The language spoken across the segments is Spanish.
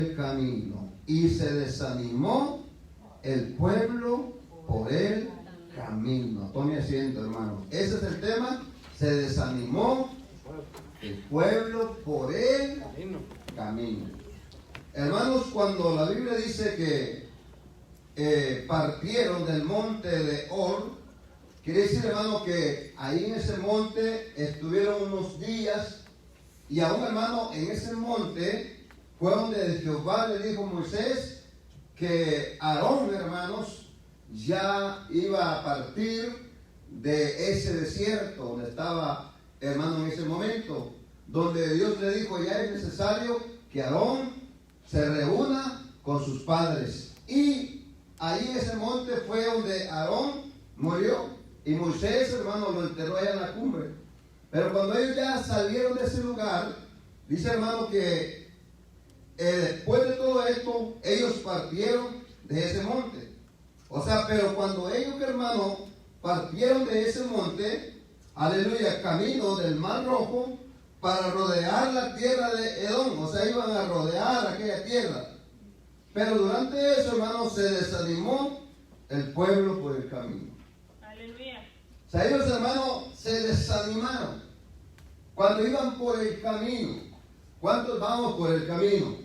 el camino y se desanimó el pueblo por el camino. Tome asiento, hermano. Ese es el tema. Se desanimó el pueblo por el camino. Hermanos, cuando la Biblia dice que partieron del monte de Or, quiere decir, hermano, que ahí en ese monte estuvieron unos días, y aún, hermano, en ese monte fue donde Jehová le dijo a Moisés que Aarón, hermanos, ya iba a partir de ese desierto donde estaba, hermano, en ese momento, donde Dios le dijo: ya es necesario que Aarón se reúna con sus padres. Y ahí en ese monte fue donde Aarón murió, y Moisés, hermano, lo enterró allá en la cumbre. Pero cuando ellos ya salieron de ese lugar, dice, hermano, que después de todo esto, ellos partieron de ese monte. O sea, pero cuando ellos, hermano, partieron de ese monte, aleluya, camino del Mar Rojo, para rodear la tierra de Edom, o sea, iban a rodear aquella tierra. Pero durante eso, hermano, se desanimó el pueblo por el camino. Aleluya. O sea, ellos, hermano, se desanimaron cuando iban por el camino. ¿Cuántos vamos por el camino?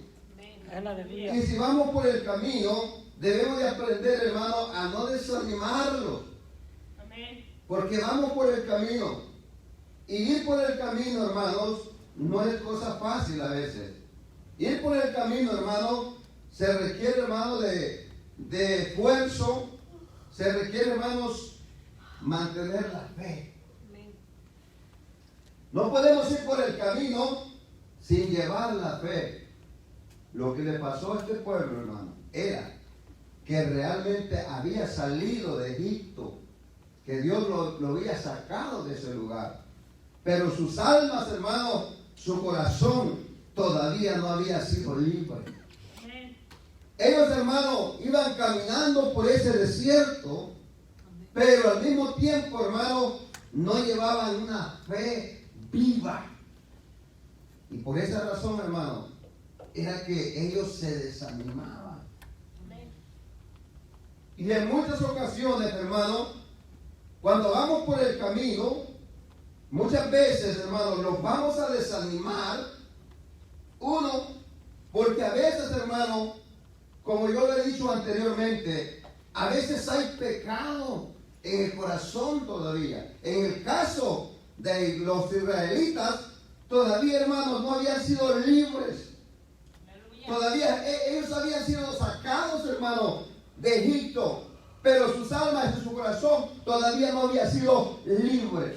Y si vamos por el camino, debemos de aprender, hermano, a no desanimarlos. Amén. Porque vamos por el camino. Y ir por el camino, hermanos, no es cosa fácil a veces. Ir por el camino, hermano, se requiere, hermano, de esfuerzo. Se requiere, hermanos, mantener la fe. No podemos ir por el camino sin llevar la fe. Lo que le pasó a este pueblo, hermano, era que realmente había salido de Egipto, que Dios lo había sacado de ese lugar. Pero sus almas, hermano, su corazón todavía no había sido libre. Ellos, hermano, iban caminando por ese desierto, pero al mismo tiempo, hermano, no llevaban una fe viva. Y por esa razón, hermano, era que ellos se desanimaban. Y en muchas ocasiones, hermano, cuando vamos por el camino, muchas veces, hermano, nos vamos a desanimar. Uno, porque a veces, hermano, como yo le he dicho anteriormente, a veces hay pecado en el corazón todavía. En el caso de los israelitas, todavía, hermanos, no habían sido libres. Todavía ellos habían sido sacados, hermano, de Egipto, pero sus almas y su corazón todavía no había sido libres.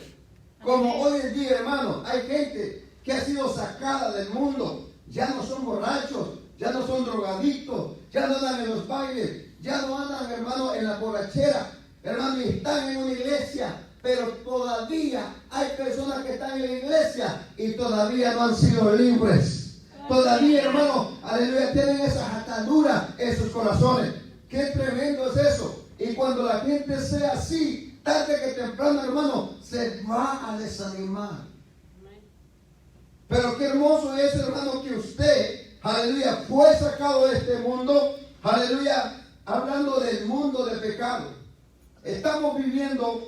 Como hoy en día, hermano, hay gente que ha sido sacada del mundo. Ya no son borrachos, ya no son drogadictos, ya no andan en los bailes, ya no andan, hermano, en la borrachera, hermano, y están en una iglesia. Pero todavía hay personas que están en la iglesia y todavía no han sido libres. Todavía, hermano, aleluya, tienen esas ataduras en sus corazones. Qué tremendo es eso. Y cuando la gente sea así, tarde que temprano, hermano, se va a desanimar. Pero qué hermoso es, hermano, que usted, aleluya, fue sacado de este mundo, aleluya, hablando del mundo de pecado. Estamos viviendo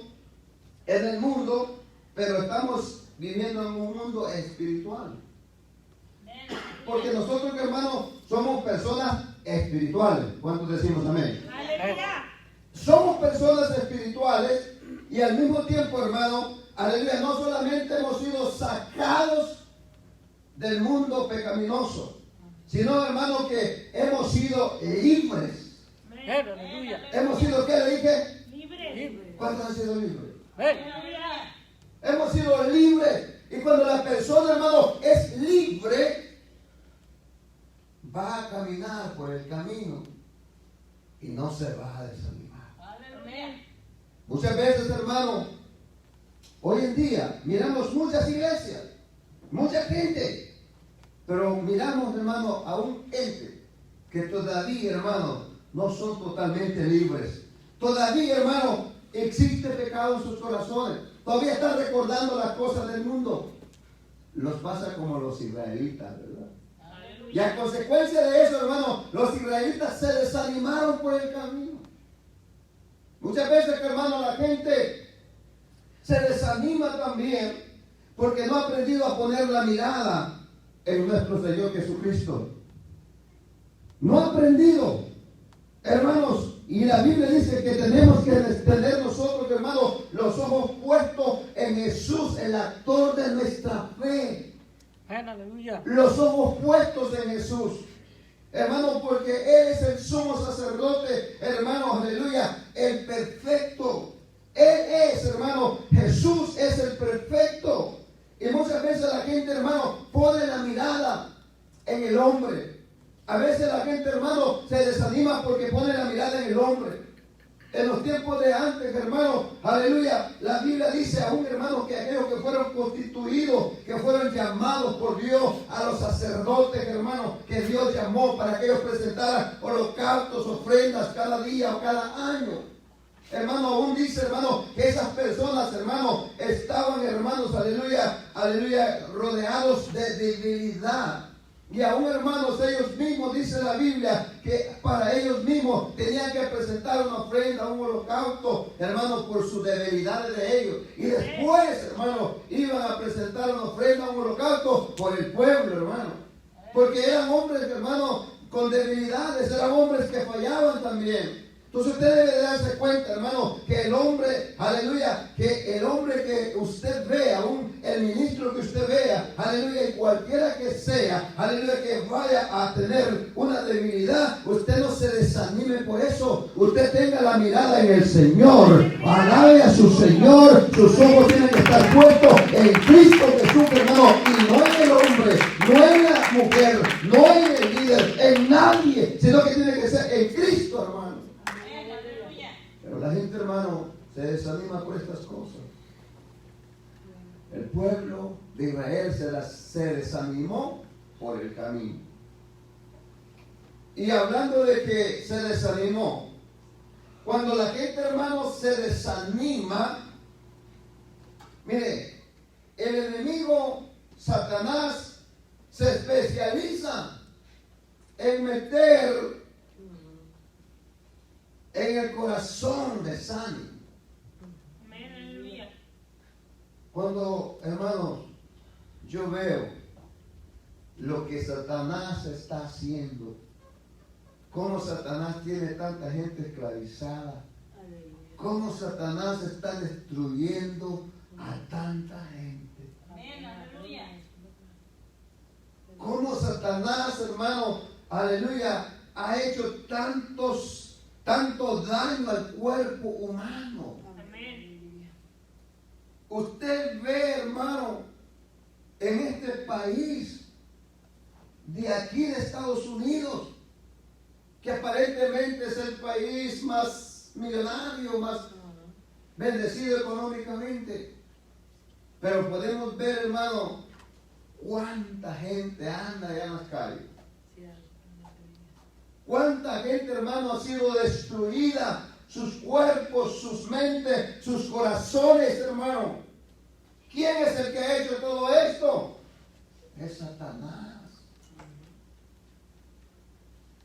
en el mundo, pero estamos viviendo en un mundo espiritual. Porque nosotros, hermanos, somos personas espirituales. ¿Cuántos decimos amén? Aleluya. Somos personas espirituales y al mismo tiempo, hermano, aleluya, no solamente hemos sido sacados del mundo pecaminoso, sino, hermano, que hemos sido libres. Aleluya. ¿Hemos sido qué le dije? Libre. ¿Cuántos han sido libres? Aleluya. Hemos sido libres. Y cuando la persona, hermano, es libre, va a caminar por el camino y no se va a desanimar. Aleluya. Muchas veces, hermano, hoy en día miramos muchas iglesias, mucha gente, pero miramos, hermano, a un gente que todavía, hermano, no son totalmente libres. Todavía, hermano, existe pecado en sus corazones. Todavía están recordando las cosas del mundo. Los pasa como los israelitas, ¿verdad? Y a consecuencia de eso, hermano, los israelitas se desanimaron por el camino. Muchas veces, hermano, la gente se desanima también porque no ha aprendido a poner la mirada en nuestro Señor Jesucristo. No ha aprendido, hermanos, y la Biblia dice que tenemos que tener nosotros, hermanos, los ojos puestos en Jesús, el actor de nuestra fe. Aleluya. Los ojos puestos en Jesús, hermano, porque Él es el sumo sacerdote, hermano, aleluya, el perfecto. Él es, hermano, Jesús es el perfecto. Y muchas veces la gente, hermano, pone la mirada en el hombre. A veces la gente, hermano, se desanima porque pone la mirada en el hombre. En los tiempos de antes, hermano, aleluya, la Biblia dice aún, hermano, que aquellos que fueron constituidos, que fueron llamados por Dios, a los sacerdotes, hermano, que Dios llamó para que ellos presentaran holocaustos, ofrendas cada día o cada año. Hermano, aún dice, hermano, que esas personas, hermano, estaban, hermanos, aleluya, aleluya, rodeados de debilidad. Y aún, hermanos, ellos mismos, dice la Biblia, que para ellos mismos tenían que presentar una ofrenda, un holocausto, hermanos, por sus debilidades de ellos. Y después, hermanos, iban a presentar una ofrenda, un holocausto por el pueblo, hermano. Porque eran hombres, hermanos, con debilidades, eran hombres que fallaban también. Entonces usted debe de darse cuenta, hermano, que el hombre, aleluya, que el hombre que usted vea, aún el ministro que usted vea, aleluya, y cualquiera que sea, aleluya, que vaya a tener una debilidad, usted no se desanime por eso. Usted tenga la mirada en el Señor, alabe a su Señor, sus ojos tienen que estar puestos en Cristo Jesús, hermano, y no en el hombre, no en la mujer, no en el líder, en nadie, sino que tiene que ser en Cristo, hermano. Pero la gente, hermano, se desanima por estas cosas. El pueblo de Israel se desanimó por el camino. Y hablando de que se desanimó, cuando la gente, hermano, se desanima, mire, el enemigo, Satanás, se especializa en meter en el corazón desánimo. Cuando, hermanos, yo veo lo que Satanás está haciendo, cómo Satanás tiene tanta gente esclavizada, cómo Satanás está destruyendo a tanta gente, cómo Satanás, hermano, aleluya, ha hecho tanto daño al cuerpo humano. Usted ve, hermano, en este país, de aquí de Estados Unidos, que aparentemente es el país más millonario, más bendecido económicamente, pero podemos ver, hermano, cuánta gente anda allá en las calles. Cuánta gente, hermano, ha sido destruida, sus cuerpos, sus mentes, sus corazones, hermano. ¿Quién es el que ha hecho todo esto? Es Satanás.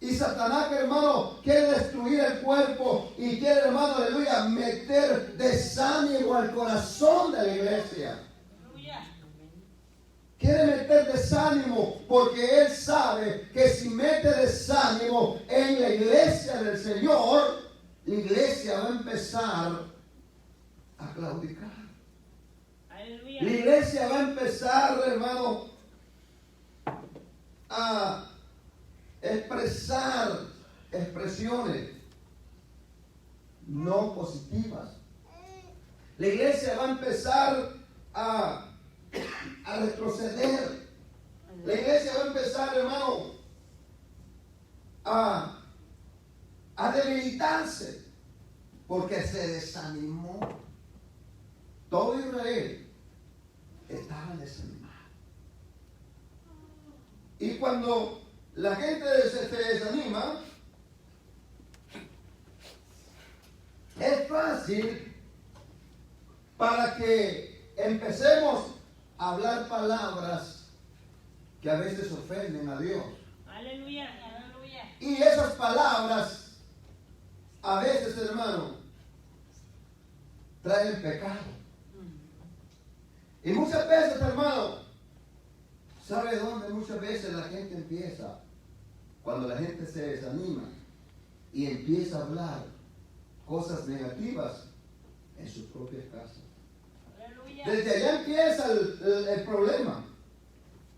Y Satanás, hermano, quiere destruir el cuerpo y quiere, hermano, aleluya, meter desánimo al corazón de la iglesia. Quiere meter desánimo porque él sabe que si mete desánimo en la iglesia del Señor, la iglesia va a empezar a claudicar. Aleluya. La iglesia va a empezar, hermano, a expresar expresiones no positivas. La iglesia va a empezar a retroceder. La iglesia va a empezar, hermano, a debilitarse porque se desanimó. Todo Israel estaba desanimado. Y cuando la gente se desanima, es fácil para que empecemos a hablar palabras que a veces ofenden a Dios. Y esas palabras, a veces, hermano, traen pecado. Y muchas veces, hermano, ¿sabe dónde muchas veces la gente empieza? Cuando la gente se desanima y empieza a hablar cosas negativas en sus propias casas. Desde allá empieza el problema.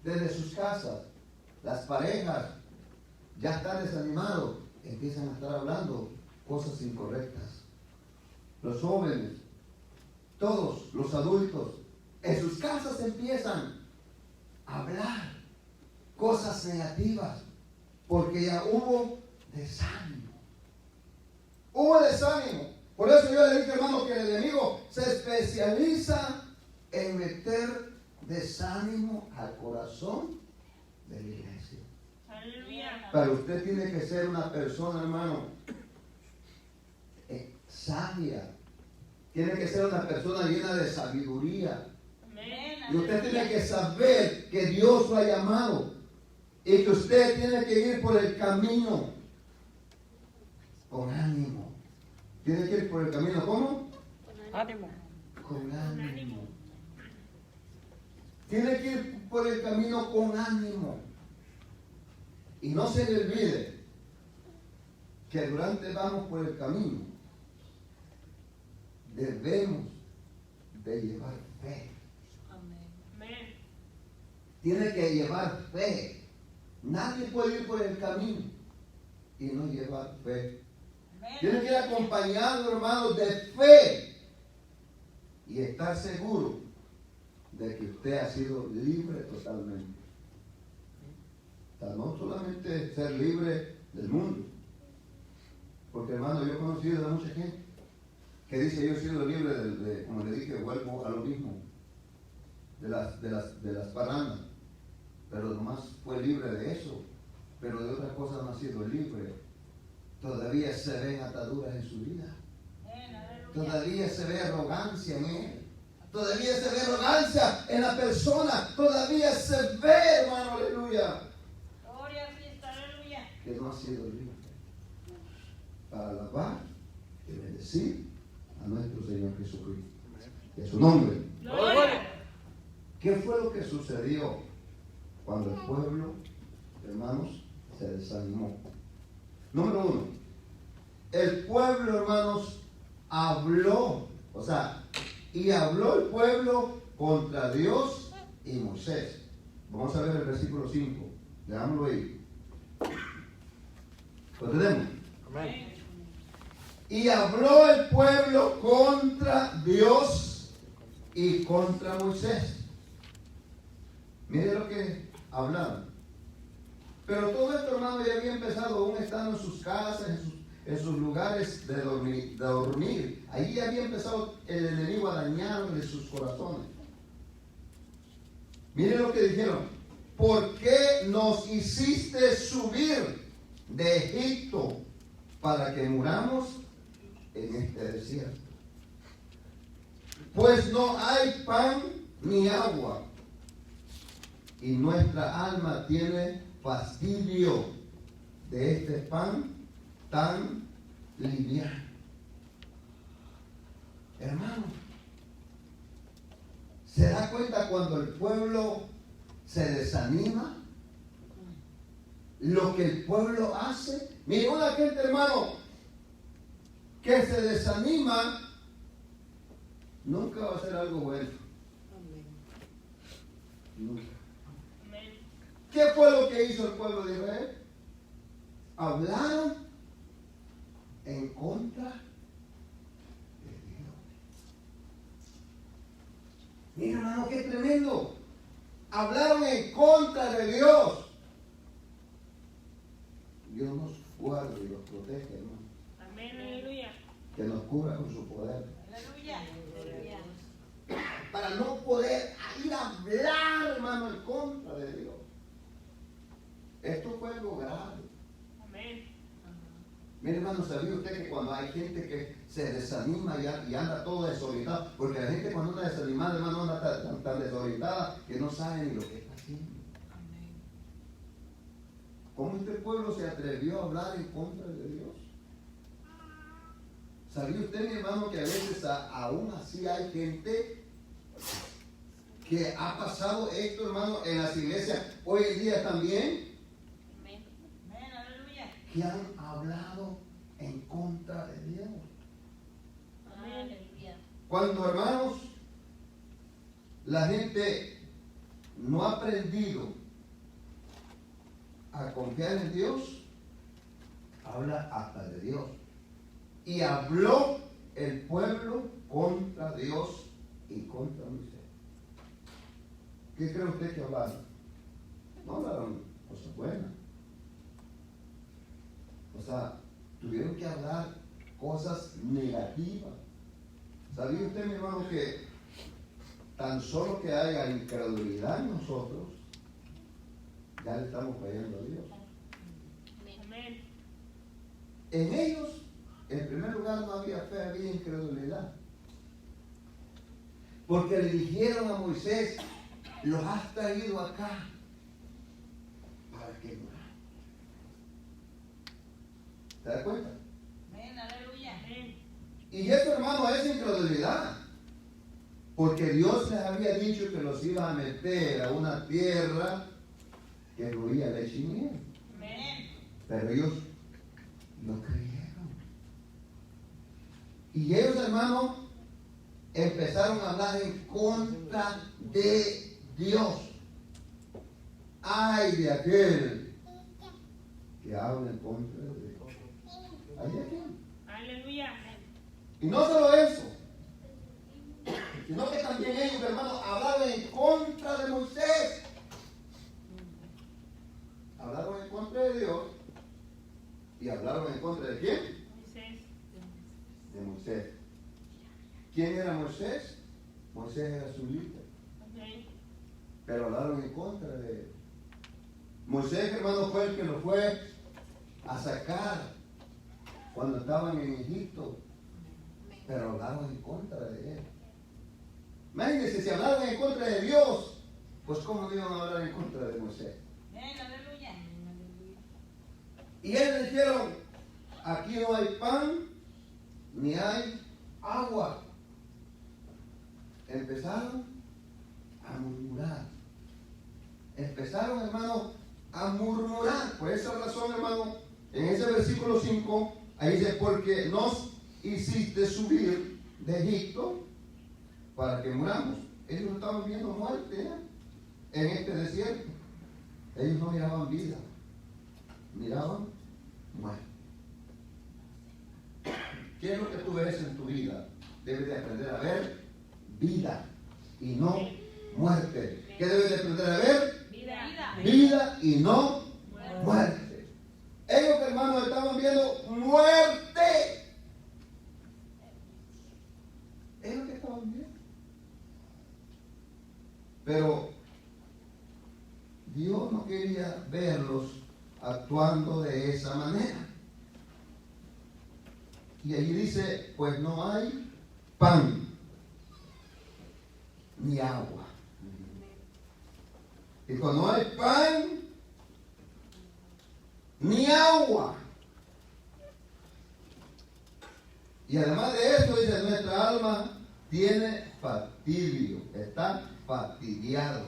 Desde sus casas. Las parejas ya están desanimados, empiezan a estar hablando cosas incorrectas. Los jóvenes, todos los adultos, en sus casas empiezan a hablar cosas negativas, porque ya hubo desánimo. Hubo desánimo. Por eso yo le dije, hermano, que el enemigo se especializa en meter desánimo al corazón de la iglesia. Aleluya. Pero usted tiene que ser una persona, hermano, sabia. Tiene que ser una persona llena de sabiduría. Amén. Y usted tiene que saber que Dios lo ha llamado y que usted tiene que ir por el camino con ánimo. Tiene que ir por el camino, ¿cómo? Ánimo. Con ánimo. Tiene que ir por el camino con ánimo. Y no se le olvide que durante vamos por el camino debemos de llevar fe. Amén. Tiene que llevar fe. Nadie puede ir por el camino y no llevar fe. Tiene que ir acompañado, hermanos, de fe y estar seguro de que usted ha sido libre totalmente. O sea, no solamente ser libre del mundo, porque, hermano, yo he conocido a mucha gente que dice: yo he sido libre de, como le dije, vuelvo a lo mismo, de las parrandas, pero nomás fue libre de eso, pero de otras cosas no ha sido libre. Todavía se ven ataduras en su vida, todavía se ve arrogancia en él, todavía se ve arrogancia en la persona, todavía se ve, hermano, aleluya, Gloria a Cristo, aleluya. que no ha sido libre para alabar y bendecir a nuestro Señor Jesucristo. En su nombre. Gloria. ¿Qué fue lo que sucedió cuando el pueblo, hermanos, se desanimó? Número uno, el pueblo, hermanos, habló, y habló el pueblo contra Dios y Moisés. Vamos a ver el versículo 5. Leámoslo ahí. ¿Lo tenemos? Amén. Y habló el pueblo contra Dios y contra Moisés. Mire lo que hablaron. Pero todo esto, hermano, ya había empezado aún estando en sus casas, en sus lugares de dormir. Ahí ya había empezado el enemigo a dañarle sus corazones. Mire lo que dijeron: ¿por qué nos hiciste subir de Egipto para que muramos en este desierto? Pues no hay pan ni agua, y nuestra alma tiene fastidio de este pan tan liviano. Hermano, ¿se da cuenta cuando el pueblo se desanima? Lo que el pueblo hace. Mire, una gente, hermano, que se desanima, nunca va a hacer algo bueno. Nunca. ¿Qué fue lo que hizo el pueblo de Israel? Hablaron en contra de Dios. Mira, hermano, qué tremendo. Hablaron en contra de Dios. Dios nos guarda y nos protege, hermano. Amén, aleluya. Que nos cubra con su poder. Aleluya. Para no poder ir a hablar, hermano, en contra de Dios. Esto fue algo grave. Amén. Mire, hermano, ¿sabía usted que cuando hay gente que se desanima y anda todo desorientado? Porque la gente cuando anda desanimada, hermano, anda tan desorientada que no sabe ni lo que está haciendo. ¿Cómo este pueblo se atrevió a hablar en contra de Dios? ¿Sabía usted, mi hermano, que a veces aún así hay gente que ha pasado esto, hermano, en las iglesias hoy en día también? Amén. Amén, aleluya. Que han hablado en contra de Dios. Amén. Cuando, hermanos, la gente no ha aprendido a confiar en Dios, habla hasta de Dios. Y habló el pueblo contra Dios y contra Moisés. ¿Qué cree usted que hablaron? No hablaron cosas buenas. O sea, tuvieron que hablar cosas negativas. ¿Sabía usted, mi hermano, que tan solo que haya incredulidad en nosotros, ya le estamos fallando a Dios? Amén. En ellos, en primer lugar, no había fe, había incredulidad. Porque le dijeron a Moisés: los has traído acá para que mueran. ¿Te das cuenta? Amén, aleluya. Amén. Y eso, hermano, es incredulidad. Porque Dios les había dicho que los iba a meter a una tierra que fluía leche y miel. Amén. Pero ellos no creyeron. Y ellos, hermano, empezaron a hablar en contra de Dios. Ay de aquel que habla en contra de Dios. Ay de aquel. Aleluya. Y no solo eso, sino que también ellos, hermanos, hablaron en contra de Moisés. Hablaron en contra de Dios y hablaron en contra de ¿quién? Moisés. De Moisés. ¿Quién era Moisés? Moisés era su líder. Amén. Pero hablaron en contra de él. Moisés, hermano, fue el que lo fue a sacar cuando estaban en Egipto. Pero hablaron en contra de él. Imagínense, si hablaron en contra de Dios, pues ¿cómo iban a hablar en contra de Moisés? Amén, aleluya. Y ellos dijeron: aquí no hay pan, ni hay agua. Empezaron a murmurar. Empezaron, hermano, a murmurar. Por esa razón, hermano, en ese versículo 5, ahí dice: porque nos hiciste subir de Egipto para que muramos. Ellos estaban viendo muerte, ¿eh?, en este desierto. Ellos no miraban vida, miraban muerte. ¿Qué es lo que tú ves en tu vida? Debes de aprender a ver vida y no muerte. ¿Qué debes de aprender a ver? Vida. Vida y no muerte. Ellos, hermanos, estaban viendo muerte. Es lo que estaban viendo. Pero Dios no quería verlos actuando de esa manera. Y allí dice: pues no hay pan ni agua. Dijo: no hay pan ni agua. Y además de eso dice: nuestra alma tiene fastidio, está fastidiado.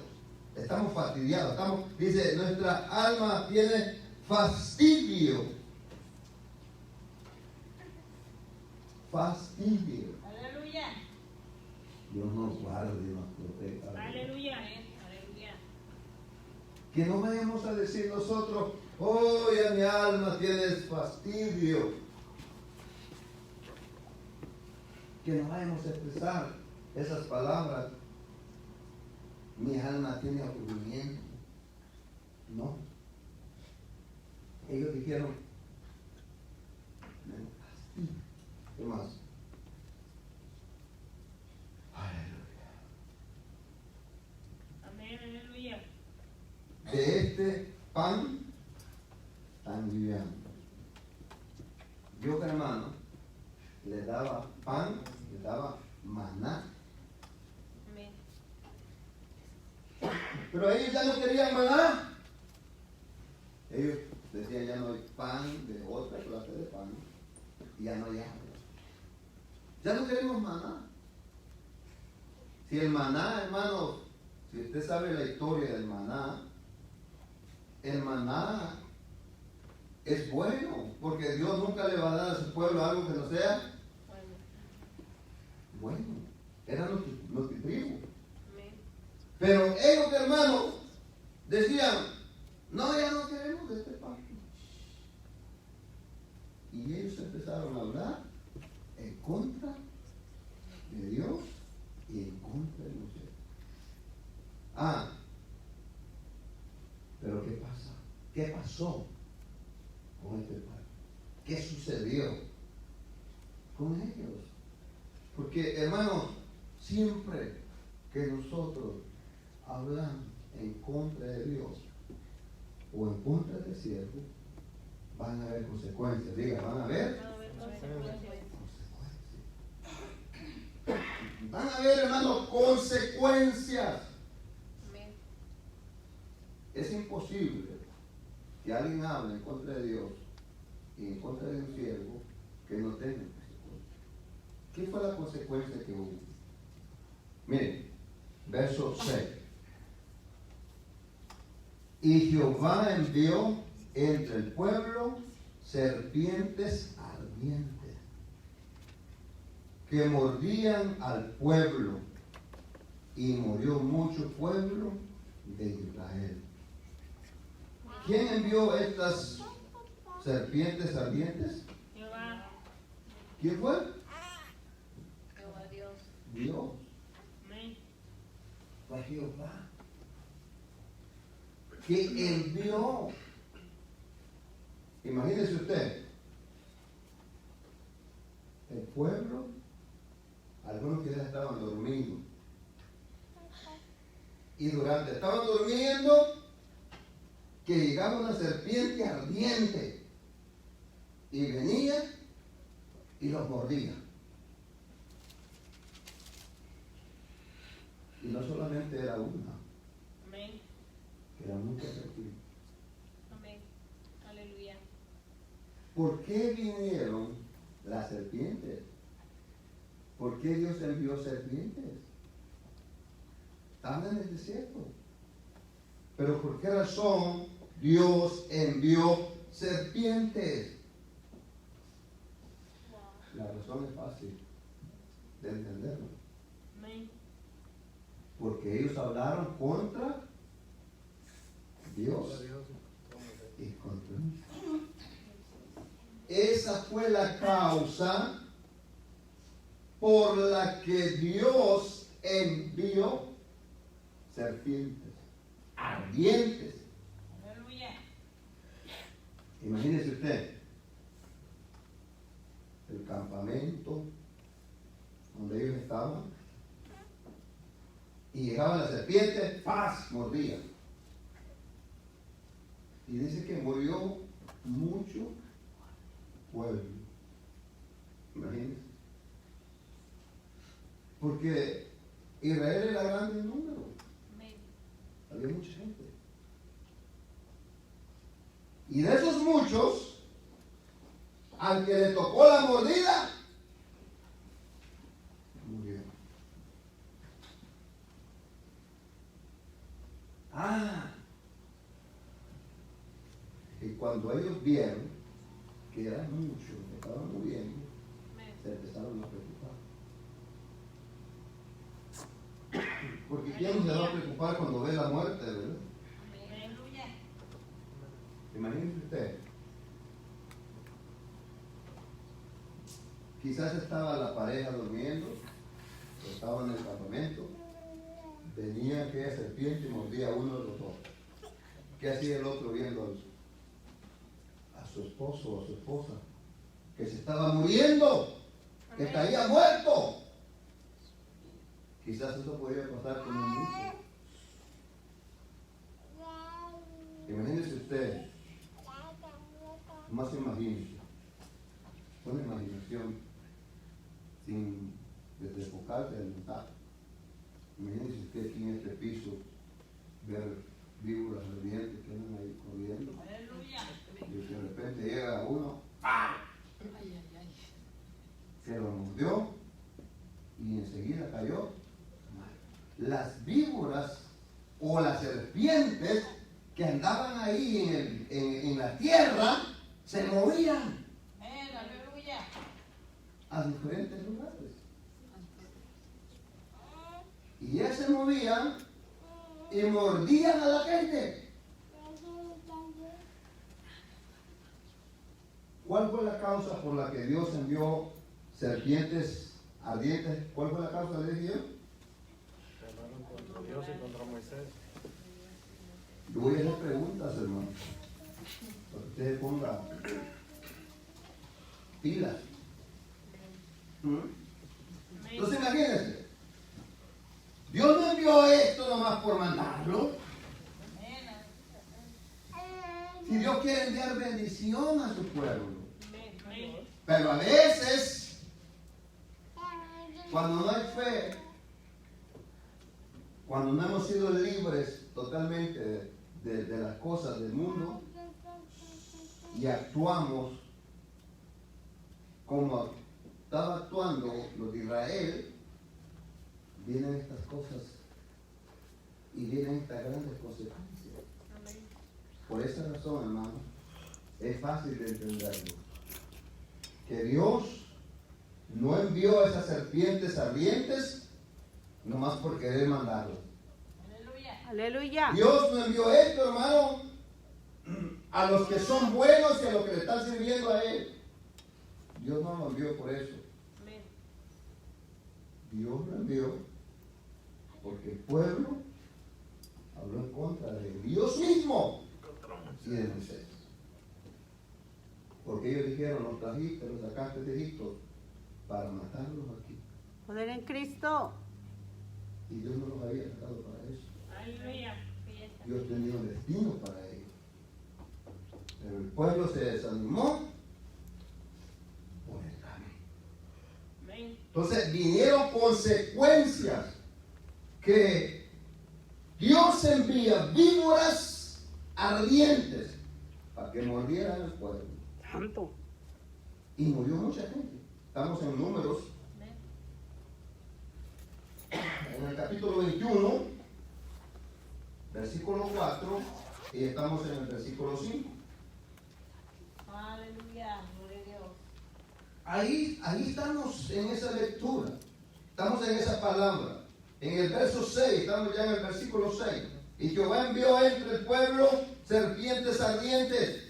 Estamos fastidiados, dice, nuestra alma tiene fastidio. Fastidio. Aleluya. Dios nos guarde y nos proteja. Aleluya. Aleluya. Que no vayamos a decir nosotros: oh, ya mi alma tiene fastidio. Que no vayamos a expresar esas palabras: mi alma tiene aburrimiento. No. Ellos dijeron: me fastidio. ¿Qué más? Aleluya. Amén, aleluya. De este pan están viviendo. Dios, hermano, le daba pan, le daba maná. Amén. Pero ellos ya no querían maná. Ellos Decían, ya no hay pan de otra clase de pan. Y ya no hay agua. Ya no queremos maná. Si el maná, hermano, si usted sabe la historia del maná, el maná es bueno, porque Dios nunca le va a dar a su pueblo algo que no sea bueno. Era nutritivo. Pero ellos, hermano, decían, no, ya no queremos de este pan. Y ellos empezaron a hablar en contra de Dios y en contra de Moisés. Pero ¿qué pasa? ¿Qué pasó con este pueblo? ¿Qué sucedió con ellos? Porque, hermanos, siempre que nosotros hablamos en contra de Dios o en contra del siervo, van a haber consecuencias. Diga, van a haber consecuencias. Van a haber, hermanos, consecuencias. Es imposible que alguien hable en contra de Dios y en contra de un siervo que no tenga consecuencias. ¿Qué fue la consecuencia que hubo? Miren, verso 6. Y Jehová envió entre el pueblo serpientes ardientes que mordían al pueblo, y murió mucho pueblo de Israel. ¿Quién envió estas serpientes ardientes? Jehová. ¿Quién fue? Jehová Dios. Dios. Amén. Fue Jehová que envió. Imagínese usted, el pueblo, algunos que ya estaban dormidos, y durante estaban durmiendo, que llegaba una serpiente ardiente y venía y los mordía. Y no solamente era una, Amén. eran muchas serpientes. Amén. Aleluya. ¿Por qué vinieron las serpientes? ¿Por qué Dios envió serpientes? Estaban en el desierto. Pero ¿por qué razón Dios envió serpientes? La razón es fácil de entenderlo. Amén. Porque ellos hablaron contra Dios y contra mí. Esa fue la causa por la que Dios envió serpientes ardientes. Aleluya. Imagínese usted el campamento donde ellos estaban y llegaba la serpiente, ¡paz! Mordía. Y dice que murió mucho pueblo. Imagínense. Porque Israel era grande en número. Amén. Había mucha gente. Y de esos muchos, al que le tocó la mordida, murió. Y cuando ellos vieron que eran muchos que estaban muriendo, Amén. se empezaron a preocupar. Porque ¿quién se va a preocupar cuando ve la muerte, verdad? Aleluya. Imagínese usted. Quizás estaba la pareja durmiendo, o estaba en el campamento, venía aquella serpiente y mordía a uno de los dos. ¿Qué hacía el otro viendo a su esposo o a su esposa? Que se estaba muriendo, que caía muerto. Quizás eso podría pasar con un hijo. Imagínese usted, más imagínese, una imaginación sin desenfocarse del mensaje. Imagínese usted aquí en este piso ver víboras ardientes que andan ahí corriendo. Aleluya. Y de repente llega uno, ¡ah! Se lo mordió y enseguida cayó. Las víboras o las serpientes que andaban ahí en la tierra se movían Aleluya. a diferentes lugares. Y ya se movían y mordían a la gente. ¿Cuál fue la causa por la que Dios envió serpientes ardientes? ¿Cuál fue la causa de Dios? Hablaron contra Dios y contra Moisés. Yo voy a hacer preguntas, hermano, para que usted ponga pilas. Entonces imagínense, Dios no envió esto nomás por mandarlo. Si Dios quiere enviar bendición a su pueblo. Pero a veces, cuando no hay fe, cuando no hemos sido libres totalmente de las cosas del mundo y actuamos como estaba actuando los de Israel, vienen estas cosas y vienen estas grandes consecuencias. Por esa razón, hermano, es fácil de entenderlo. Que Dios no envió a esas serpientes ardientes nomás por querer mandarlo. Aleluya. Dios no envió esto, hermano, a los que son buenos y a los que le están sirviendo a Él. Dios no lo envió por eso. Dios lo envió porque el pueblo habló en contra de Dios mismo y de Moisés. Porque ellos dijeron, los trajiste, los sacaste de Egipto para matarlos aquí. Poder en Cristo. Y Dios no los había sacado para eso. Aleluya. Dios tenía un destino para ellos. Pero el pueblo se desanimó por el camino. Entonces vinieron consecuencias que Dios envía víboras ardientes para que mordieran al pueblo. Santo. Y murió mucha gente. Estamos en Números, en el capítulo 21, versículo 4, y estamos en el versículo 5. Aleluya. Gloria a Dios. Ahí estamos en esa lectura, estamos en esa palabra. En el verso 6, estamos ya en el versículo 6. Y Jehová envió entre el pueblo serpientes ardientes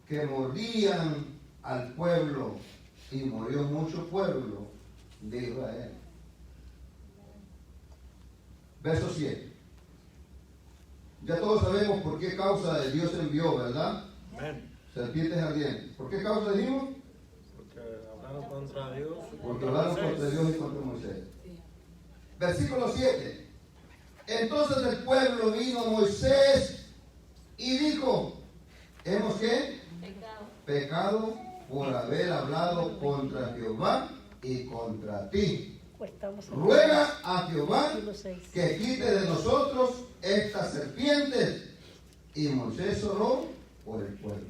que mordían al pueblo, y murió mucho pueblo de Israel. Verso 7. Ya todos sabemos por qué causa Dios envió, ¿verdad? Amén. Serpientes ardientes. ¿Por qué causa dijimos? Porque hablaron contra Dios y Porque contra hablaron contra Moisés. Dios y contra Moisés. Versículo 7. Entonces el pueblo vino a Moisés y dijo, ¿hemos qué? Pecado por haber hablado contra Jehová y contra ti. Ruega a Jehová que quite de nosotros estas serpientes. Y Moisés oró por el pueblo.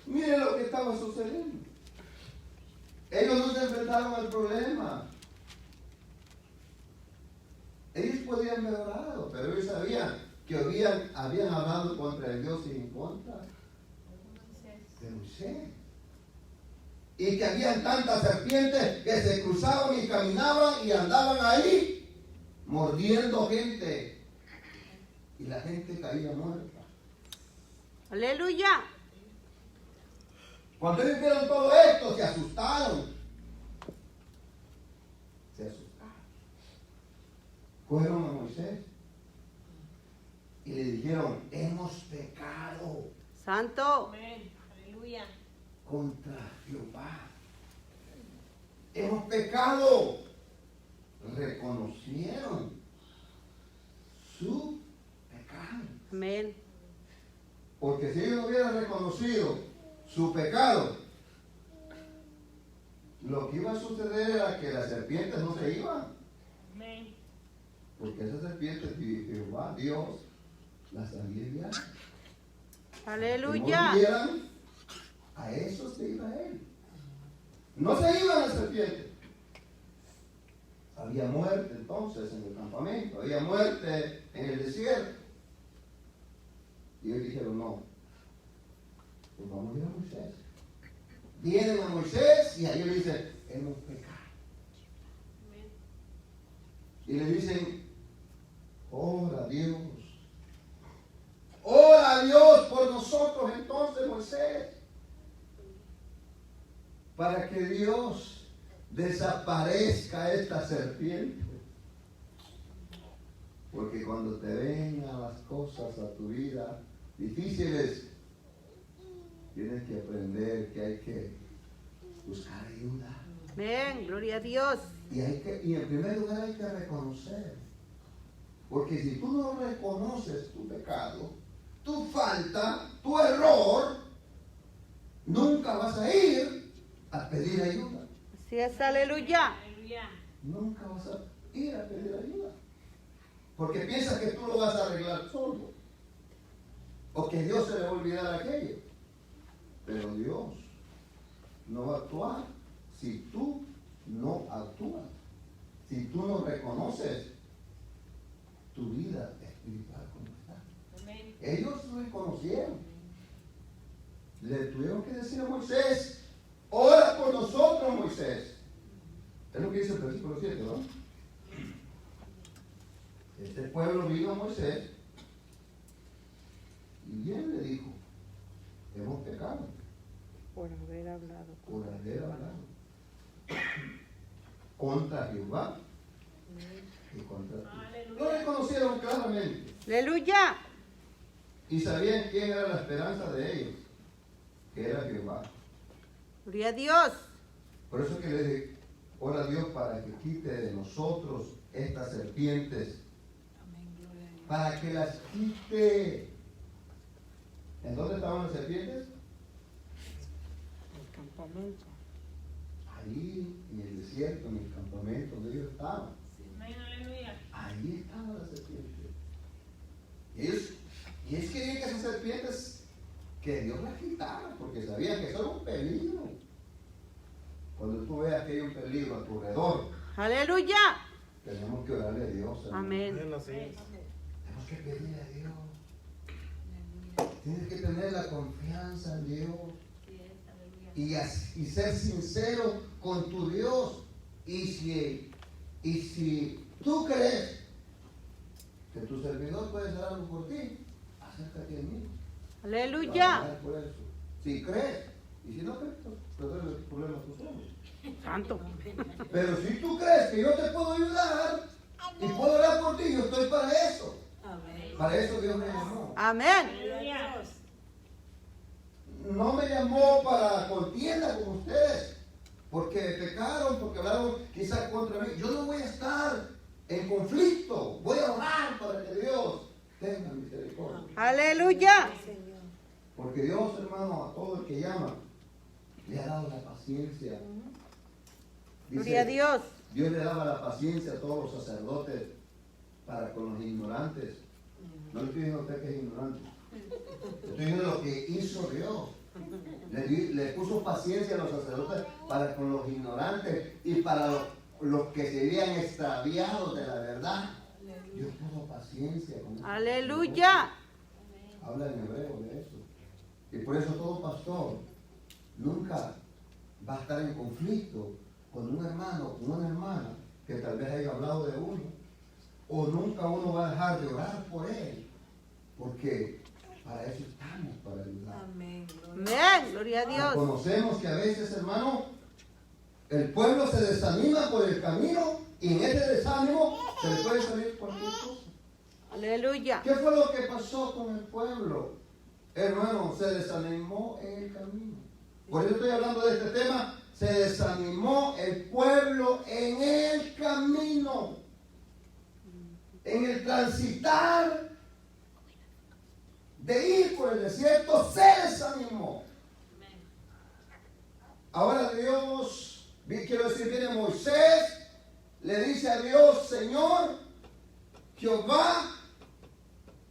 Miren lo que estaba sucediendo. Ellos no se enfrentaron al problema. Ellos podían haber orado, pero ellos sabían que habían hablado contra el Dios y en contra de Moisés. Y que habían tantas serpientes que se cruzaban y caminaban y andaban ahí mordiendo gente. Y la gente caía muerta. Aleluya. Cuando ellos vieron todo esto, se asustaron. Se asustaron. Fueron a Moisés y le dijeron, hemos pecado Santo. Amén. Aleluya. contra Jehová. Hemos pecado. Reconocieron su pecado. Amén. Porque si ellos no hubieran reconocido su pecado, lo que iba a suceder era que las serpientes no se iban. Amén. Porque esas serpientes, Jehová, Dios, las había enviado. Aleluya. Que murieran a esos de Israel. No se iban las serpientes. Había muerte entonces en el campamento, había muerte en el desierto. Y ellos dijeron, no, pues vamos a ir a Moisés. Vienen a Moisés y a ellos le dicen, hemos pecado. Y le dicen, ora a Dios. Ora a Dios por nosotros entonces, Moisés. Para que Dios desaparezca esta serpiente. Porque cuando te vengan las cosas a tu vida difíciles, tienes que aprender que hay que buscar ayuda. Amén. Gloria a Dios. Y en primer lugar hay que reconocer. Porque si tú no reconoces tu pecado, tu falta, tu error, nunca vas a ir a pedir ayuda. Así es, aleluya. Aleluya. Nunca vas a ir a pedir ayuda. Porque piensas que tú lo vas a arreglar solo. O que Dios se le va a olvidar aquello. Pero Dios no va a actuar si tú no actúas. Si tú no reconoces tu vida espiritual como está. Amén. Ellos reconocieron. Le tuvieron que decir a Moisés, ora por nosotros, Moisés. Es lo que dice el versículo 7, ¿no? Este pueblo vino a Moisés y bien le dijo, hemos pecado Por haber hablado. por haber hablado contra Jehová y contra ti. Lo Aleluya. reconocieron claramente Aleluya. y sabían quién era la esperanza de ellos, que era Jehová. Gloria a Dios. Por eso que le dije, ora a Dios para que quite de nosotros estas serpientes, para que las quite. ¿En dónde estaban las serpientes? El campamento. Ahí, en el desierto, en el campamento donde ellos estaban. Amén. Aleluya. Ahí estaban las serpientes. Y ellos querían que esas serpientes, que Dios las quitara, porque sabían que eso era un peligro. Cuando tú veas que hay un peligro a tu alrededor, Aleluya. tenemos que orarle a Dios, hermano. Amén. Amén, así es. Tenemos que pedirle a Dios. Tienes que tener la confianza en Dios Sí, aleluya. y ser sincero con tu Dios. Y si tú crees que tu servidor puede hacer algo por ti, acércate a mí. Para Aleluya. orar por eso. Si crees, y si no crees, pues el problema tú solo. Santo. Pero si tú crees que yo te puedo ayudar y puedo orar por ti, yo estoy para eso. Para eso Dios me llamó. Amén. Aleluya. No me llamó para contienda con ustedes, porque pecaron, porque hablaron quizás contra mí. Yo no voy a estar en conflicto, voy a orar para que Dios tenga misericordia. Aleluya. Porque Dios, hermano, a todo el que llama, le ha dado la paciencia. Gloria a Dios. Dios le daba la paciencia a todos los sacerdotes para con los ignorantes. No le estoy diciendo a usted que es ignorante. Le estoy diciendo lo que hizo Dios. Le puso paciencia a los sacerdotes para con los ignorantes y para los que se habían extraviado de la verdad. Dios puso paciencia con eso. Aleluya. Habla en hebreo de eso. Y por eso todo pastor nunca va a estar en conflicto con un hermano, con una hermana que tal vez haya hablado de uno. O nunca uno va a dejar de orar por él. Porque para eso estamos, para ayudar. Amén. Gloria a Dios. Conocemos que a veces, hermano, el pueblo se desanima por el camino y en ese desánimo se le puede salir cualquier cosa. Aleluya. ¿Qué fue lo que pasó con el pueblo? Hermano, se desanimó en el camino. Por eso estoy hablando de este tema. Se desanimó el pueblo en el camino. En el transitar de ir por el desierto, se desanimó. Ahora Dios, quiero decir, viene Moisés, le dice a Dios, Señor, Jehová,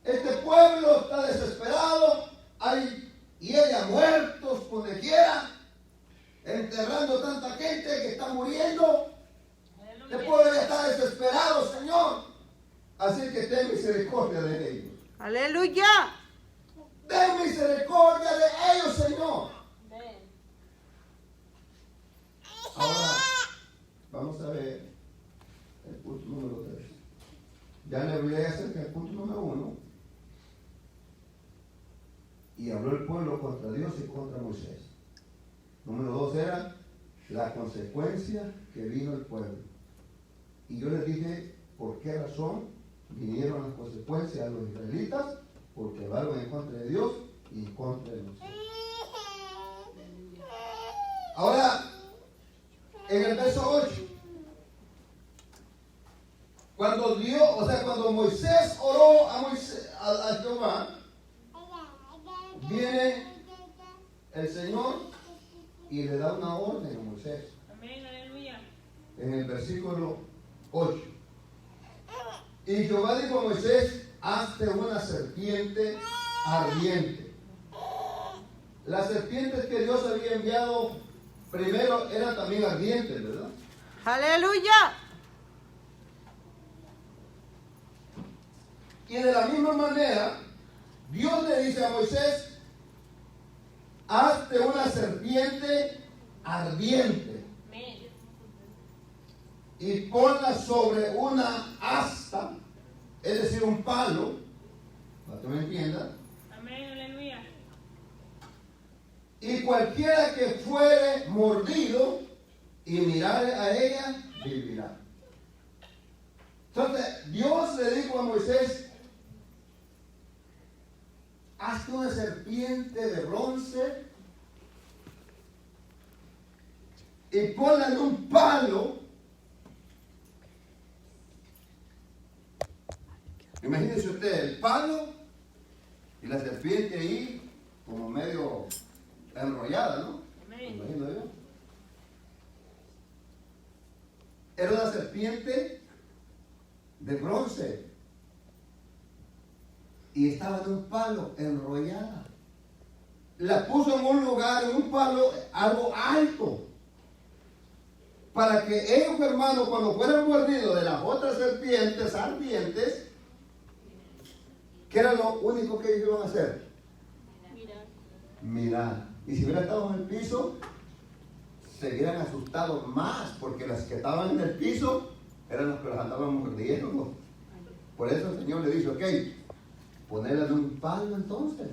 este pueblo está desesperado, hay y ella muertos por donde quiera, enterrando tanta gente que está muriendo. El pueblo ya está desesperado, Señor. Así que ten misericordia de ellos. Aleluya. Ten misericordia de ellos, Señor. Ahora, vamos a ver el punto número 3. Ya le hablé acerca del punto número 1. Y habló el pueblo contra Dios y contra Moisés. Número 2 era la consecuencia que vino el pueblo. Y yo les dije por qué razón vinieron las consecuencias a los israelitas, porque hablaron en contra de Dios y en contra de Moisés. Ahora, en el verso 8, cuando Moisés oró a Jehová, viene el Señor y le da una orden a Moisés. Amén, aleluya. En el versículo 8. Y Jehová dijo a Moisés: hazte una serpiente ardiente. Las serpientes que Dios había enviado primero eran también ardientes, ¿verdad? Aleluya. Y de la misma manera, Dios le dice a Moisés: hazte una serpiente ardiente Amén. y ponla sobre una asta, es decir, un palo, para que me entiendan. Amén, aleluya. Y cualquiera que fuere mordido y mirare a ella, vivirá. Entonces, Dios le dijo a Moisés: hazte una serpiente de bronce y ponla en un palo. Imagínense usted el palo y la serpiente ahí como medio enrollada, ¿no? Me Amén. imagino yo. Era una serpiente de bronce y estaba en un palo enrollada. La puso en un lugar, en un palo, algo alto, para que ellos, hermanos, cuando fueran mordidos de las otras serpientes ardientes, ¿qué era lo único que ellos iban a hacer? Mirar. Y si hubieran estado en el piso, se hubieran asustado más, porque las que estaban en el piso eran los que los andaban mordiendo. Por eso el Señor le dice: ok, ponerla en un palo entonces,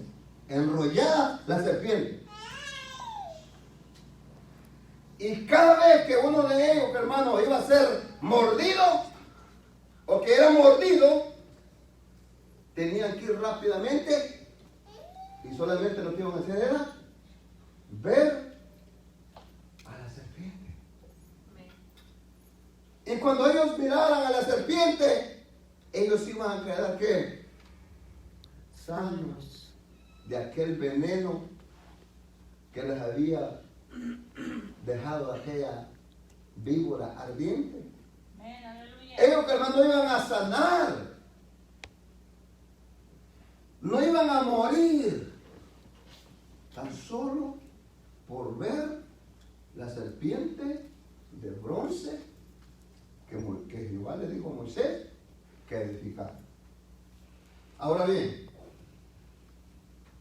enrollada la serpiente. Y cada vez que uno de ellos, hermano, iba a ser mordido, o que era mordido, tenían que ir rápidamente, y solamente lo que iban a hacer era ver a la serpiente. Y cuando ellos miraran a la serpiente, ellos iban a quedar ¿qué? Sanos de aquel veneno que les había dejado aquella víbora ardiente. Amén, aleluya. Ellos, hermano, iban a sanar, no iban a morir, tan solo por ver la serpiente de bronce que Jehová le dijo a Moisés que edificara. Ahora bien,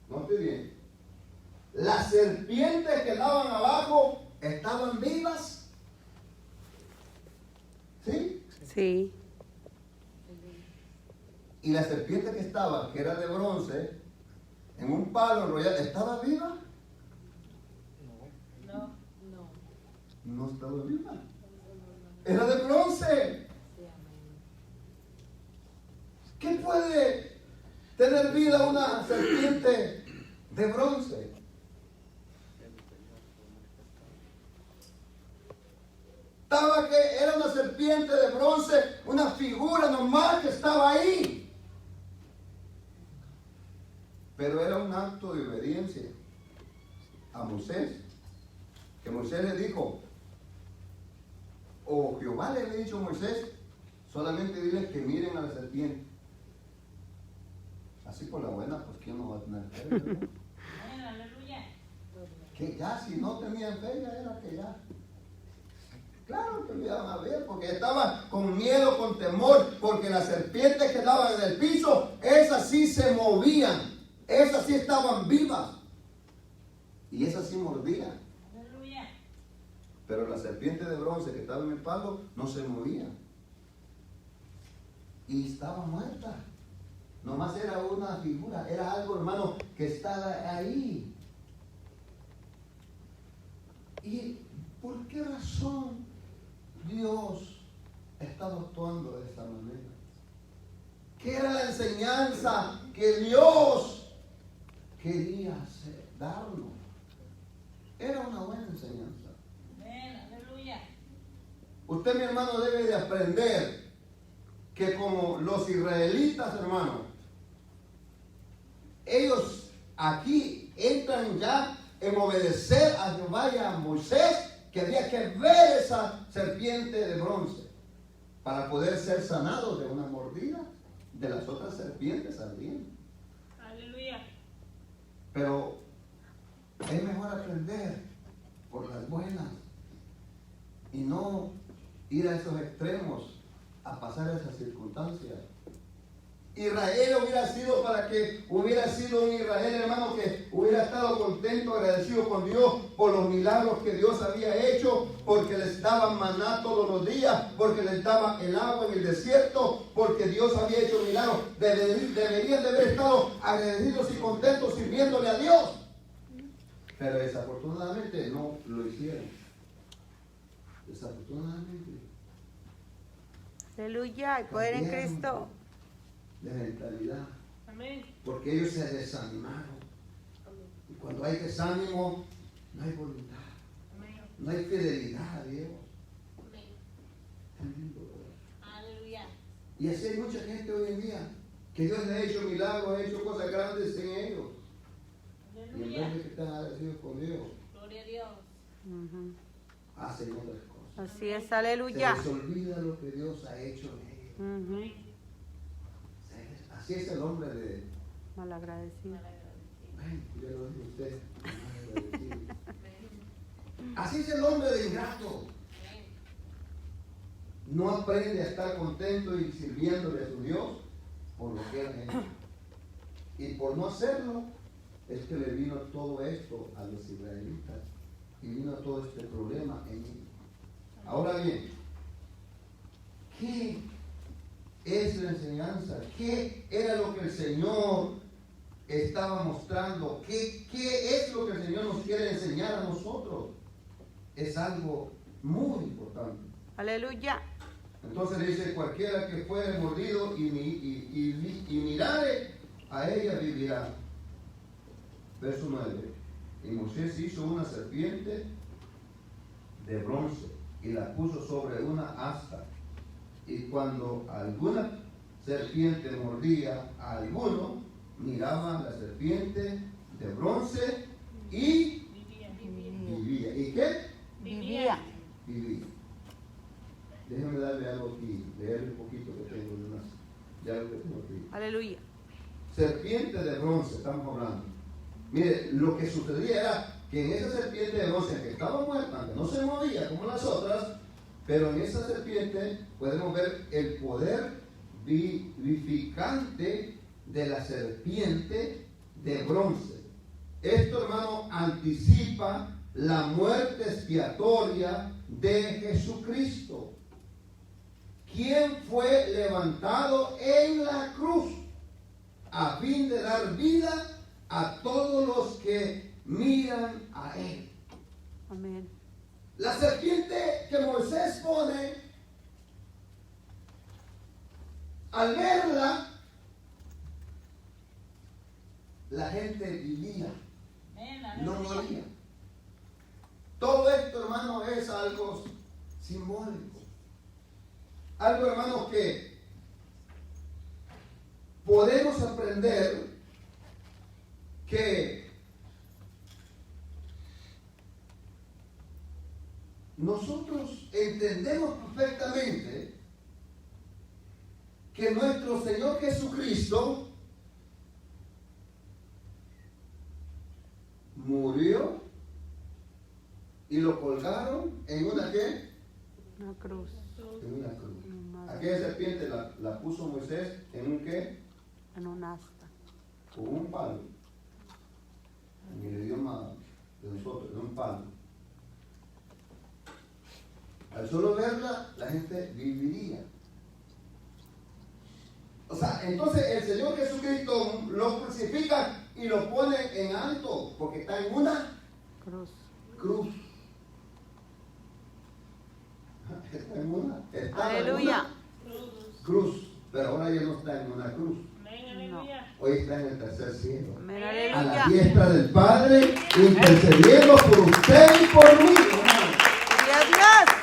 note bien, las serpientes que estaban abajo estaban vivas, ¿sí? Sí. Y la serpiente que estaba, que era de bronce, en un palo enrollado, ¿estaba viva? No. No estaba viva. Era de bronce. ¿Qué puede tener vida una serpiente de bronce? Estaba que era una serpiente de bronce, una figura normal que estaba ahí. Pero era un acto de obediencia a Moisés. Que Moisés le dijo, o Jehová le había dicho a Moisés, solamente diles que miren a la serpiente. Así por la buena, pues ¿quién no va a tener fe, verdad? que ya si no tenían fe, ya era que ya. Claro que lo iban a ver, porque estaban con miedo, con temor, porque las serpientes que estaban en el piso, esas sí se movían, esas sí estaban vivas, y esas sí mordían. Aleluya. Pero la serpiente de bronce que estaba en el palo no se movía, y estaba muerta. Nomás era una figura, era algo, hermano, que estaba ahí. ¿Y por qué razón Dios estaba actuando de esta manera? ¿Qué era la enseñanza que Dios quería darnos? Era una buena enseñanza. Amén. Aleluya. Usted, mi hermano, debe de aprender que como los israelitas, hermano, ellos aquí entran ya en obedecer a Jehová y a Moisés, que había que ver esa serpiente de bronce para poder ser sanados de una mordida de las otras serpientes también. Aleluya. Pero es mejor aprender por las buenas y no ir a esos extremos a pasar esas circunstancias. Israel hubiera sido, para que hubiera sido un Israel, hermano, que hubiera estado contento, agradecido con Dios por los milagros que Dios había hecho, porque les daba maná todos los días, porque les daba el agua en el desierto, porque Dios había hecho milagros. Deberían de haber estado agradecidos y contentos sirviéndole a Dios. Pero desafortunadamente no lo hicieron. Desafortunadamente. Aleluya. El poder en Cristo. De mentalidad, Amén. porque ellos se desanimaron. Y cuando hay desánimo, no hay voluntad, Amén. no hay fidelidad a Dios. Amén. Tremendo, ¿verdad? Aleluya. Y así hay mucha gente hoy en día que Dios le ha hecho milagros, ha hecho cosas grandes en ellos. Y en Aleluya. vez de que están agradecidos con Dios, Gloria a Dios. Ujú. hacen otras cosas. Así es, Se aleluya. les olvida lo que Dios ha hecho en ellos. Ujú. Así es el hombre de... Malagradecido. Bueno, ya lo dijo usted. Así es el hombre de ingrato. No aprende a estar contento y sirviéndole a su Dios por lo que él ha hecho. Y por no hacerlo, es que le vino todo esto a los israelitas. Y vino todo este problema en ellos. Ahora bien, ¿qué es la enseñanza? ¿Qué era lo que el Señor estaba mostrando? ¿Qué es lo que el Señor nos quiere enseñar a nosotros? Es algo muy importante. Aleluya. Entonces dice, cualquiera que fuere mordido y mirare, a ella vivirá. Verso 9. Y Moisés hizo una serpiente de bronce y la puso sobre una asta. Y cuando alguna serpiente mordía a alguno, miraban la serpiente de bronce y vivía. ¿Y qué? Vivía. Vivía. Déjenme darle algo aquí, leer un poquito que tengo de algo que tengo aquí. Aleluya. Serpiente de bronce, estamos hablando. Mire, lo que sucedía era que en esa serpiente de bronce, que estaba muerta, que no se movía como las otras, pero en esa serpiente podemos ver el poder vivificante de la serpiente de bronce. Esto, hermano, anticipa la muerte expiatoria de Jesucristo, quien fue levantado en la cruz a fin de dar vida a todos los que miran a Él. Amén. La serpiente que Moisés pone, al verla, la gente vivía, Amén. no Aleluya. moría. Todo esto, hermano, es algo simbólico. Algo, hermanos, que podemos aprender que nosotros entendemos perfectamente que nuestro Señor Jesucristo murió y lo colgaron en una ¿qué? Una cruz. En una cruz. En un Aquella serpiente la puso Moisés en un ¿qué? En un asta. Con un palo. En el idioma de nosotros, en un palo. Al solo verla, la gente viviría. O sea, entonces el Señor Jesucristo lo crucifica y lo pone en alto, porque está en una Cruz. cruz. Está en una, Aleluya. cruz, pero ahora ya no está en una cruz. Amén, aleluya. Hoy está en el tercer cielo. Amén. A la Aleluya. diestra del Padre, intercediendo por usted y por mí, hermano. Gloria a Dios.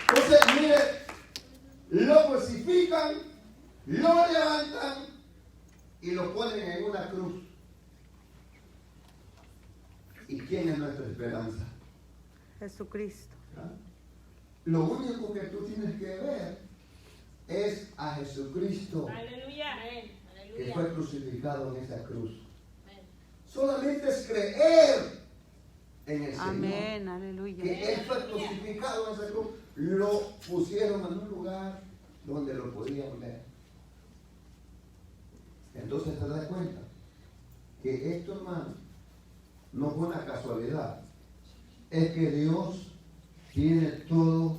Entonces, mire, lo crucifican, lo levantan y lo ponen en una cruz. ¿Y quién es nuestra esperanza? Jesucristo. ¿Ah? Lo único que tú tienes que ver es a Jesucristo Aleluya. Amén, que aleluya. fue crucificado en esa cruz. Amén. Solamente es creer en el Señor. Amén. Aleluya. Que Él fue crucificado en esa cruz. Lo pusieron en un lugar donde lo podían ver. Entonces te das cuenta que esto, hermano, no fue una casualidad. Es que Dios tiene todos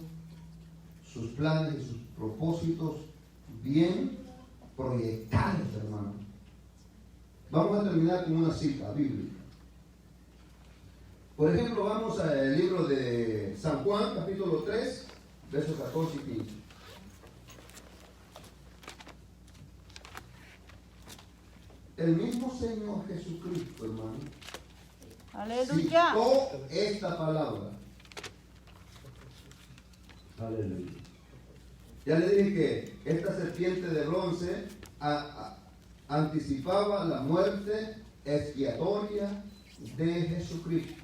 sus planes y sus propósitos bien proyectados, hermano. Vamos a terminar con una cita bíblica. Por ejemplo, vamos al libro de San Juan, capítulo 3, versos 14 y 15. El mismo Señor Jesucristo, hermano, Aleluya. citó esta palabra. Aleluya. Ya le dije que esta serpiente de bronce anticipaba la muerte expiatoria de Jesucristo,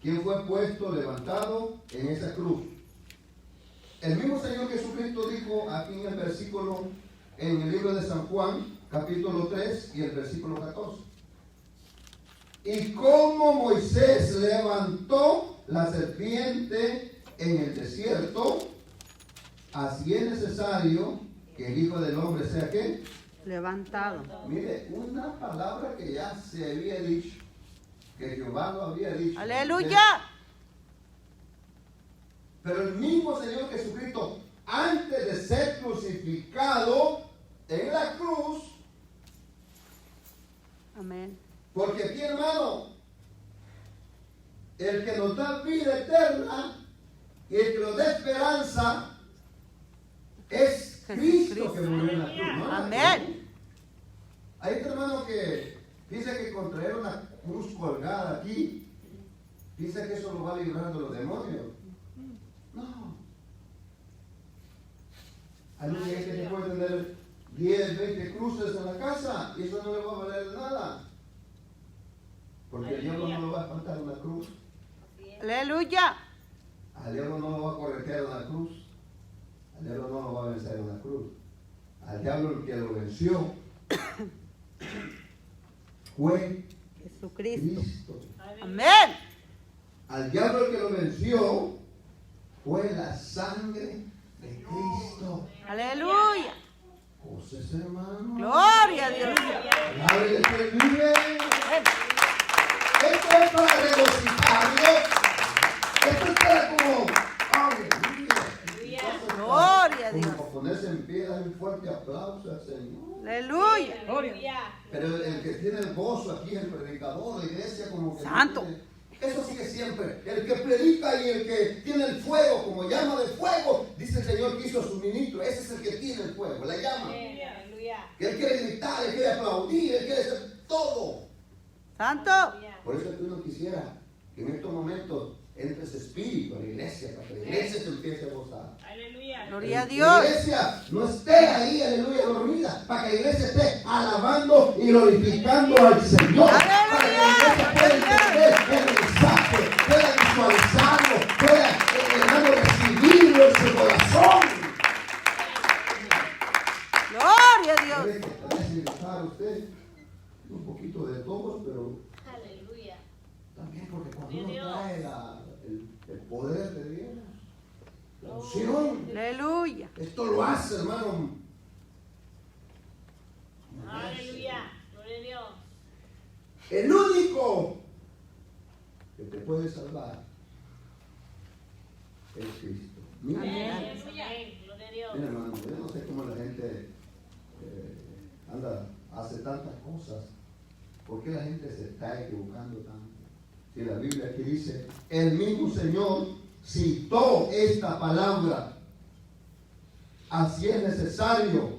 quien fue puesto, levantado en esa cruz. El mismo Señor Jesucristo dijo aquí en el versículo, en el libro de San Juan, capítulo 3 y el versículo 14. Y como Moisés levantó la serpiente en el desierto, así es necesario que el Hijo del Hombre sea ¿qué? Levantado. Mire, una palabra que ya se había dicho, que Jehová lo había dicho. Aleluya. Pero el mismo Señor Jesucristo, antes de ser crucificado en la cruz, Amén. porque aquí, hermano, el que nos da vida eterna y el que nos da esperanza es Cristo que murió en la cruz, ¿no? Amén. Hay este hermano que dice que contraer una cruz colgada aquí, piensa que eso lo va a librar de los demonios. No. Hay mucha gente que puede tener 10, 20 cruces en la casa y eso no le va a valer de nada. Porque el diablo no lo va a espantar una cruz. Aleluya. Al diablo no lo va a corretear una cruz. Al diablo no lo va a vencer una cruz. Al diablo el que lo venció fue Jesucristo. Cristo. Amén. Al diablo el que lo venció fue la sangre de Cristo. Aleluya. José, hermano. Gloria a Dios. Padre de que vive. Esto es para regocijarlo. Esto es para como, aleluya. Gloria a Dios. Como ponerse en pie, dar un fuerte aplauso al Señor. Aleluya. Aleluya. Pero el que tiene el gozo aquí, el predicador, la iglesia, como que Santo. no tiene- eso sigue siempre. El que predica y el que tiene el fuego, como llama de fuego, dice el Señor que hizo su ministro. Ese es el que tiene el fuego, la llama. Aleluya. Que él quiere gritar, él quiere aplaudir, él quiere hacer todo. Santo. Por eso es que uno quisiera que en estos momentos entre ese espíritu a la iglesia, para que la iglesia se empiece a gozar. Aleluya. Gloria a La Dios. iglesia no esté ahí, aleluya, dormida, para que la iglesia esté alabando y glorificando al Señor. Aleluya. Para que la iglesia pueda entender el mensaje, pueda visualizarlo, pueda, hermano, recibirlo en su corazón. Gloria a Dios. Debe que también significar a usted un poquito de todos, pero Aleluya. también porque cuando unción. Aleluya. Esto lo hace, hermano. Aleluya. Gloria a Dios. El único que te puede salvar es Cristo. Mira, Aleluya. Gloria a Dios. mira, hermano, yo no sé cómo la gente hace tantas cosas. ¿Por qué la gente se está equivocando tanto? Si la Biblia aquí dice, el mismo Señor citó esta palabra. Así es necesario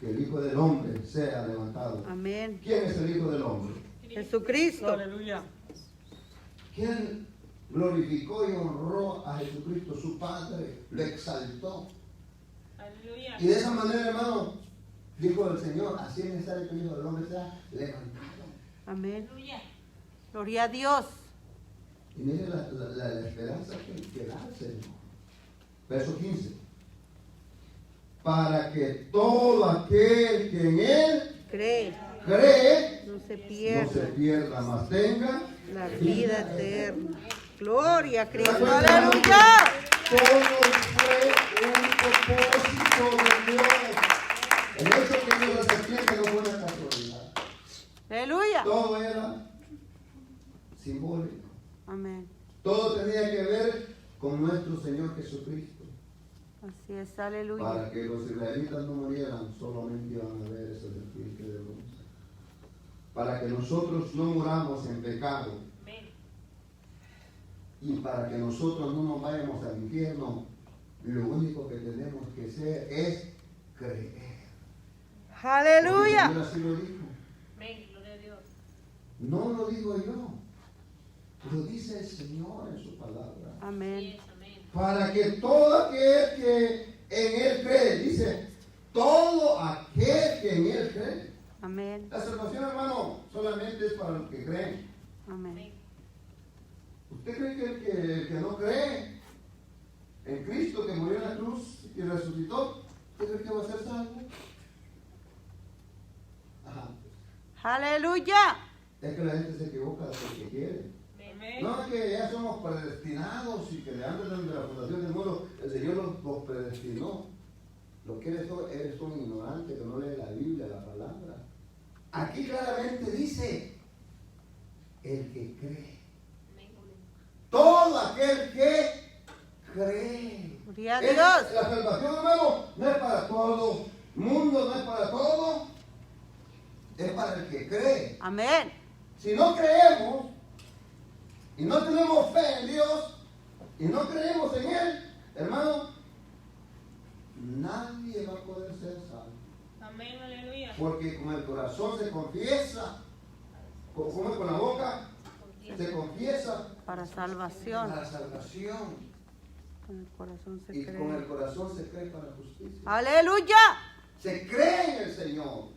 que el Hijo del Hombre sea levantado. Amén. ¿Quién es el Hijo del Hombre? Jesucristo. Aleluya. ¿Quién glorificó y honró a Jesucristo, su Padre? Lo exaltó. Aleluya. Y de esa manera, hermano, dijo el Señor, así es necesario que el Hijo del Hombre sea levantado. Amén. Aleluya. Gloria a Dios. Y mire la esperanza que da el Señor. Verso 15. Para que todo aquel que en Él Cree. cree No se no se pierda pierda, mas tenga la vida eterna. Gloria a Cristo. ¿Se acuerdan, hermano, Aleluya. que todo fue un propósito de Dios? El hecho que Dios la serpiente no fue una casualidad. Aleluya. Todo era simbólico. Amén. Todo tenía que ver con nuestro Señor Jesucristo. Así es. Aleluya. Para que los israelitas no murieran, solamente iban a ver esa serpiente de bronce. Para que nosotros no muramos en pecado. Amén. Y para que nosotros no nos vayamos al infierno, lo único que tenemos que hacer es creer. Porque Aleluya. el Señor así lo dijo. Amén. Gloria a Dios. No lo digo yo, lo dice el Señor en su palabra. Amén. Yes, amén. Para que todo aquel que en Él cree, dice, todo aquel que en Él cree. Amén. La salvación, hermano, solamente es para los que creen. Amén. ¿Usted cree que el que no cree en Cristo, que murió en la cruz y resucitó, usted cree que va a ser salvo? Ajá. Aleluya. Es que la gente se equivoca de lo que quiere. Amén. No es que ya somos predestinados y que de antes de la fundación del mundo el Señor los predestinó. Lo que eres un ignorante que no lee la Biblia, la palabra. Aquí claramente dice, el que cree. Amén. Todo aquel que cree. Gloria a Dios. La salvación, hermano, no es para todo mundo, no es para todo. Es para el que cree. Amén. Si no creemos y no tenemos fe en Dios y no creemos en Él, hermano, nadie va a poder ser salvo. Amén. Aleluya. Porque con el corazón se confiesa, como con la boca se confiesa Para salvación. para salvación Con el corazón se y con el cree. corazón se cree para justicia. Aleluya. Se cree en el Señor. O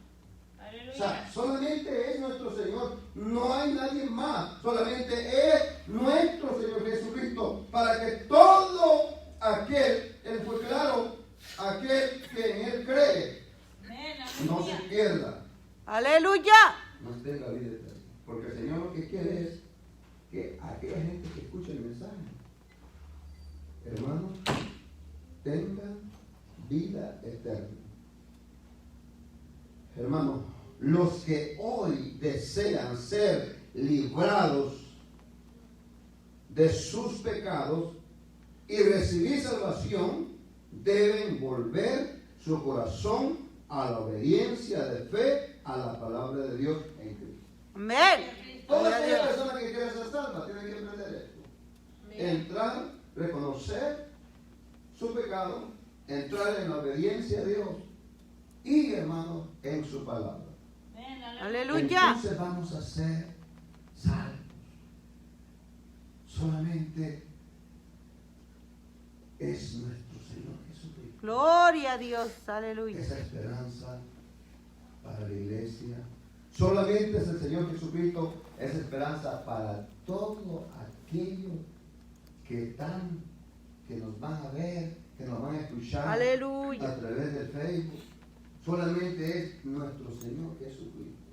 Aleluya. sea, solamente es nuestro Señor, no hay nadie más, solamente es nuestro Señor Jesucristo, para que todo aquel, Él fue claro, aquel que en Él cree, Amén. no se Aleluya. pierda, Aleluya. no tenga vida eterna. Porque el Señor lo que quiere es que aquella gente que escucha el mensaje, hermanos, tenga vida eterna. Hermanos, los que hoy desean ser librados de sus pecados y recibir salvación, deben volver su corazón a la obediencia de fe a la palabra de Dios en Cristo. Amén. Toda Gloria a aquella Dios. persona que quiera ser salva tiene que aprender esto. Amén. Entrar, reconocer su pecado, entrar en la obediencia a Dios y, hermanos, en su palabra. Amén. Aleluya. Entonces vamos a ser salvos. Solamente es nuestro Señor Jesucristo. Gloria a Dios. Aleluya. Esa esperanza para la iglesia. Solamente es el Señor Jesucristo, es esperanza para todo aquello que nos van a ver, que nos van a escuchar Aleluya. a través del Facebook. Solamente es nuestro Señor Jesucristo.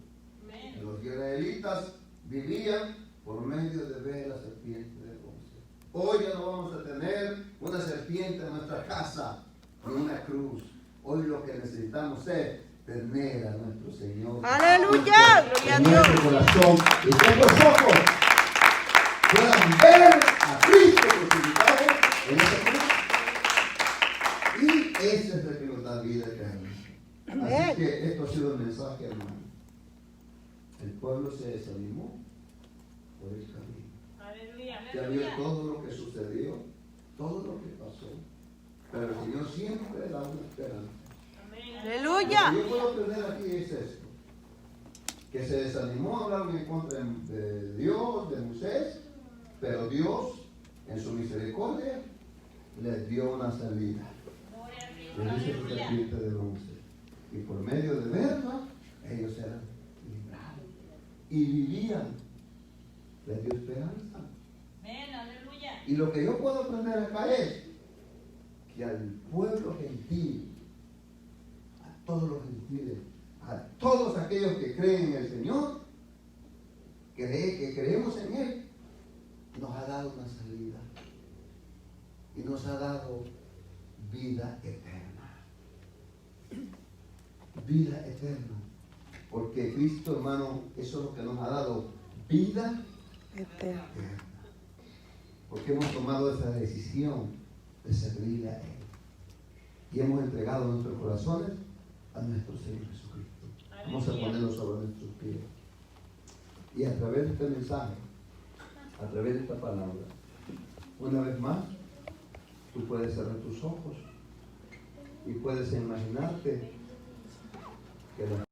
Amén. Los israelitas vivían por medio de ver la serpiente de bronce. Hoy ya no vamos a tener una serpiente en nuestra casa, ni una cruz. Hoy lo que necesitamos es tener a nuestro Señor. ¡Aleluya! ¡Gloria a En Dios! nuestro corazón. Y que los ojos puedan ver a Cristo crucificado en esa cruz. Y ese es el que nos da vida eterna. Así que esto ha sido el mensaje, hermano. El pueblo se desanimó por el camino. Aleluya. Ya vio todo lo que sucedió, todo lo que pasó. Pero el Señor siempre da una esperanza. Amén. ¡Aleluya! Lo que yo puedo aprender aquí es esto. Que se desanimó a hablar en contra de Dios, de Moisés, pero Dios, en su misericordia, les dio una salida. Gloria a Les Cristo. dice su Aleluya. serpiente de bronce. Y por medio de verla, ellos eran librados. Y vivían. Les dio esperanza. Amén. Aleluya. Y lo que yo puedo aprender acá es que al pueblo gentil, a todos los gentiles, a todos aquellos que creen en el Señor, que creemos en Él, nos ha dado una salida y nos ha dado vida eterna. Vida eterna. Porque Cristo, hermano, eso es lo que nos ha dado, vida Eterno. eterna. Porque hemos tomado esa decisión de servirle a Él. Y hemos entregado nuestros corazones a nuestro Señor Jesucristo. Vamos a ponerlo sobre nuestros pies. Y a través de este mensaje, a través de esta palabra, una vez más, tú puedes cerrar tus ojos y puedes imaginarte que la